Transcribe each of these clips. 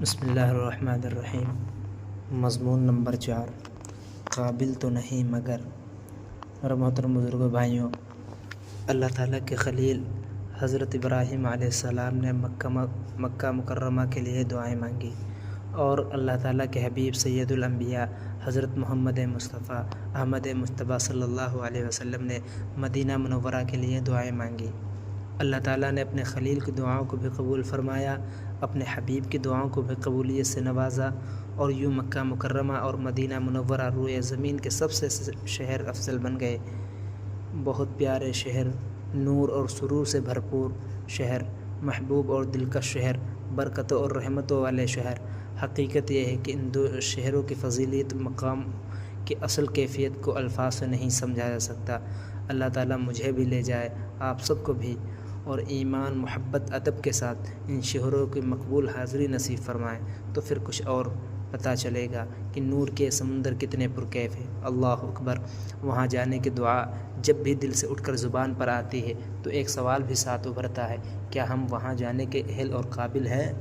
بسم اللہ الرحمن الرحیم۔ مضمون نمبر 4، قابل تو نہیں مگر۔ اور محترم بزرگوں بھائیوں، اللہ تعالیٰ کے خلیل حضرت ابراہیم علیہ السلام نے مکہ مکرمہ کے لیے دعائیں مانگی، اور اللہ تعالیٰ کے حبیب سید الانبیاء حضرت محمد مصطفیٰ احمد مجتبیٰ صلی اللہ علیہ وسلم نے مدینہ منورہ کے لیے دعائیں مانگی۔ اللہ تعالیٰ نے اپنے خلیل کی دعاؤں کو بھی قبول فرمایا، اپنے حبیب کی دعاؤں کو بھی قبولیت سے نوازا، اور یوں مکہ مکرمہ اور مدینہ منورہ روئے زمین کے سب سے شہر افضل بن گئے۔ بہت پیارے شہر، نور اور سرور سے بھرپور شہر، محبوب اور دلکش شہر، برکتوں اور رحمتوں والے شہر۔ حقیقت یہ ہے کہ ان دو شہروں کی فضیلت مقام کی اصل کیفیت کو الفاظ سے نہیں سمجھا جا سکتا۔ اللہ تعالیٰ مجھے بھی لے جائے، آپ سب کو بھی، اور ایمان، محبت، ادب کے ساتھ ان شہروں کی مقبول حاضری نصیب فرمائے، تو پھر کچھ اور پتہ چلے گا کہ نور کے سمندر کتنے پرکیف ہے۔ اللہ اکبر۔ وہاں جانے کی دعا جب بھی دل سے اٹھ کر زبان پر آتی ہے تو ایک سوال بھی ساتھ ابھرتا ہے، کیا ہم وہاں جانے کے اہل اور قابل ہیں؟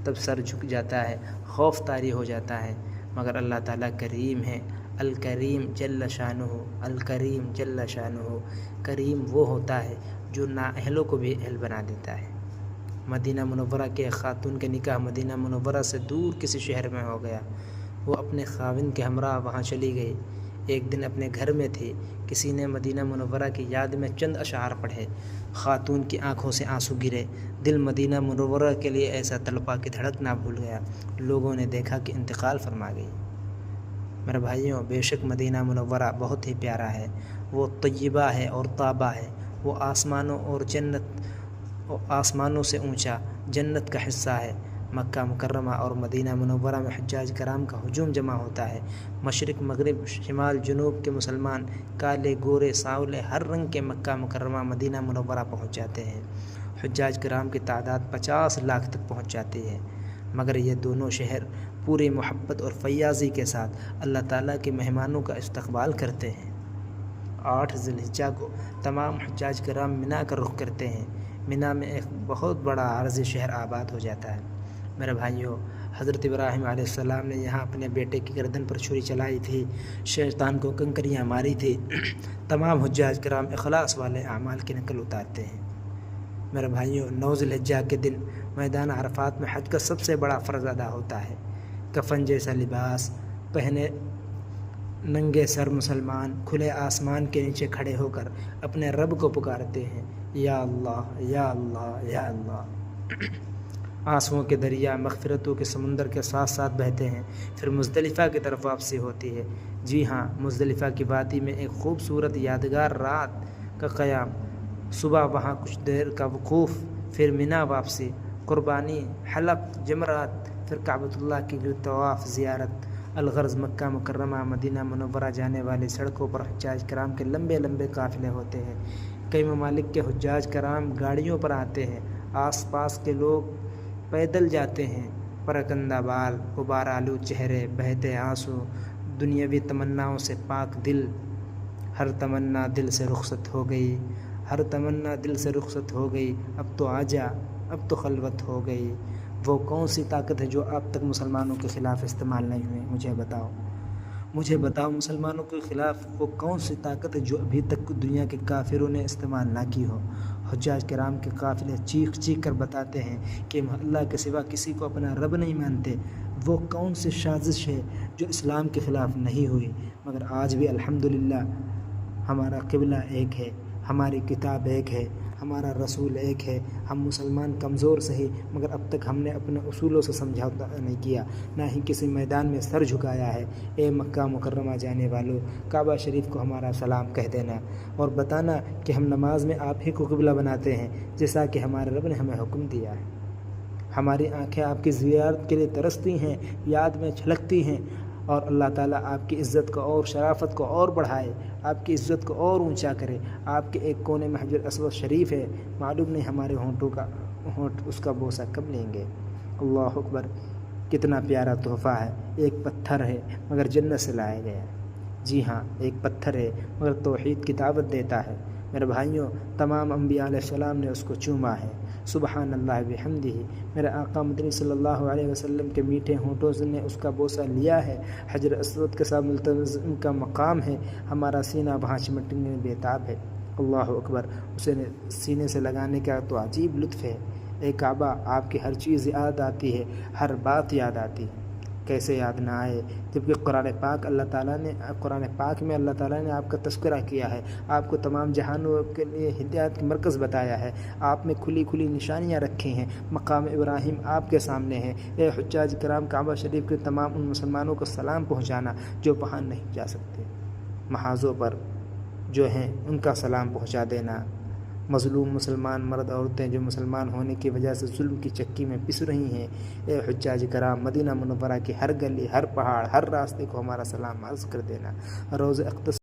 تب سر جھک جاتا ہے، خوف طاری ہو جاتا ہے، مگر اللہ تعالیٰ کریم ہے۔ الکریم جل شانہ، الکریم جل شانہ۔ کریم وہ ہوتا ہے جو نااہلوں کو بھی اہل بنا دیتا ہے۔ مدینہ منورہ کے ایک خاتون کے نکاح مدینہ منورہ سے دور کسی شہر میں ہو گیا۔ وہ اپنے خاوند کے ہمراہ وہاں چلی گئی۔ ایک دن اپنے گھر میں تھی، کسی نے مدینہ منورہ کی یاد میں چند اشعار پڑھے۔ خاتون کی آنکھوں سے آنسو گرے، دل مدینہ منورہ کے لیے ایسا تڑپا کہ دھڑک نہ بھول گیا۔ لوگوں نے دیکھا کہ انتقال فرما گئی۔ میرے بھائیوں، بے شک مدینہ منورہ بہت ہی پیارا ہے، وہ طیبہ ہے اور طابہ ہے، وہ آسمانوں سے اونچا جنت کا حصہ ہے۔ مکہ مکرمہ اور مدینہ منورہ میں حجاج کرام کا ہجوم جمع ہوتا ہے۔ مشرق، مغرب، شمال، جنوب کے مسلمان، کالے، گورے، سانولے، ہر رنگ کے مکہ مکرمہ مدینہ منورہ پہنچ جاتے ہیں۔ حجاج کرام کی تعداد 50 لاکھ تک پہنچ جاتی ہے، مگر یہ دونوں شہر پوری محبت اور فیاضی کے ساتھ اللہ تعالیٰ کے مہمانوں کا استقبال کرتے ہیں۔ 8 ذی الحجہ کو تمام حجاج کرام منا کا رخ کرتے ہیں۔ منا میں ایک بہت بڑا عارضی شہر آباد ہو جاتا ہے۔ میرے بھائیوں، حضرت ابراہیم علیہ السلام نے یہاں اپنے بیٹے کی گردن پر چھری چلائی تھی، شیطان کو کنکریاں ماری تھی۔ تمام حجاج کرام اخلاص والے اعمال کی نقل اتارتے ہیں۔ میرے بھائیوں، 9 ذی الحجہ کے دن میدان عرفات میں حج کا سب سے بڑا فرض ادا ہوتا ہے۔ کفن جیسا لباس پہنے ننگے سر مسلمان کھلے آسمان کے نیچے کھڑے ہو کر اپنے رب کو پکارتے ہیں، یا اللہ، یا اللہ، یا اللہ۔ آنسوؤں کے دریا مغفرتوں کے سمندر کے ساتھ ساتھ بہتے ہیں۔ پھر مزدلفہ کی طرف واپسی ہوتی ہے۔ جی ہاں، مزدلفہ کی وادی میں ایک خوبصورت یادگار رات کا قیام، صبح وہاں کچھ دیر کا وقوف، پھر منا واپسی، قربانی، حلق، جمرات، پھر کعبۃ اللہ کی طواف، زیارت۔ الغرض مکہ مکرمہ مدینہ منورہ جانے والی سڑکوں پر حجاج کرام کے لمبے لمبے قافلے ہوتے ہیں۔ کئی ممالک کے حجاج کرام گاڑیوں پر آتے ہیں، آس پاس کے لوگ پیدل جاتے ہیں۔ پراکندہ بال، غبار آلود چہرے، بہتے آنسو، دنیاوی تمناؤں سے پاک دل۔ ہر تمنا دل سے رخصت ہو گئی، ہر تمنا دل سے رخصت ہو گئی، اب تو آجا، اب تو خلوت ہو گئی۔ وہ کون سی طاقت ہے جو اب تک مسلمانوں کے خلاف استعمال نہیں ہوئی؟ مجھے بتاؤ مسلمانوں کے خلاف وہ کون سی طاقت ہے جو ابھی تک دنیا کے کافروں نے استعمال نہ کی ہو؟ حجاج کرام کے قافلے چیخ چیخ کر بتاتے ہیں کہ ہم اللہ کے سوا کسی کو اپنا رب نہیں مانتے۔ وہ کون سی سازش ہے جو اسلام کے خلاف نہیں ہوئی؟ مگر آج بھی الحمدللہ ہمارا قبلہ ایک ہے، ہماری کتاب ایک ہے، ہمارا رسول ایک ہے۔ ہم مسلمان کمزور سہی، مگر اب تک ہم نے اپنے اصولوں سے سمجھوتا نہیں کیا، نہ ہی کسی میدان میں سر جھکایا ہے۔ اے مکہ مکرمہ جانے والوں، کعبہ شریف کو ہمارا سلام کہہ دینا، اور بتانا کہ ہم نماز میں آپ ہی کو قبلہ بناتے ہیں، جیسا کہ ہمارے رب نے ہمیں حکم دیا ہے۔ ہماری آنکھیں آپ کی زیارت کے لیے ترستی ہیں، یاد میں چھلکتی ہیں، اور اللہ تعالیٰ آپ کی عزت کو اور شرافت کو اور بڑھائے، آپ کی عزت کو اور اونچا کرے۔ آپ کے ایک کونے میں حجر اسود شریف ہے، معلوم نہیں ہمارے ہونٹ اس کا بوسہ کب لیں گے۔ اللہ اکبر، کتنا پیارا تحفہ ہے۔ ایک پتھر ہے مگر جنت سے لایا گیا ہے۔ جی ہاں، ایک پتھر ہے مگر توحید کی دعوت دیتا ہے۔ میرے بھائیوں تمام انبیاء علیہ السلام نے اس کو چوما ہے۔ سبحان اللہ بحمدہ، میرے آقا مدنی صلی اللہ علیہ وسلم کے میٹھے ہونٹوں سے نے اس کا بوسہ لیا ہے۔ حجر اسود کے ساتھ ملتزم کا مقام ہے، ہمارا سینہ وہاں چمٹنے میں بےتاب ہے۔ اللہ اکبر، اسے سینے سے لگانے کا تو عجیب لطف ہے۔ اے کعبہ، آپ کی ہر چیز یاد آتی ہے، ہر بات یاد آتی ہے، کیسے یاد نہ آئے، جبکہ قرآن پاک میں اللہ تعالیٰ نے آپ کا تذکرہ کیا ہے، آپ کو تمام جہانوں کے لیے ہدایت کا مرکز بتایا ہے، آپ میں کھلی کھلی نشانیاں رکھی ہیں، مقام ابراہیم آپ کے سامنے ہے۔ اے حجاج کرام، کعبہ شریف کے تمام ان مسلمانوں کو سلام پہنچانا جو وہاں نہیں جا سکتے، محاذوں پر جو ہیں ان کا سلام پہنچا دینا۔ مظلوم مسلمان مرد عورتیں جو مسلمان ہونے کی وجہ سے ظلم کی چکی میں پس رہی ہیں، اے حجاج کرام، مدینہ منورہ کی ہر گلی، ہر پہاڑ، ہر راستے کو ہمارا سلام عرض کر دینا۔ روز اقدس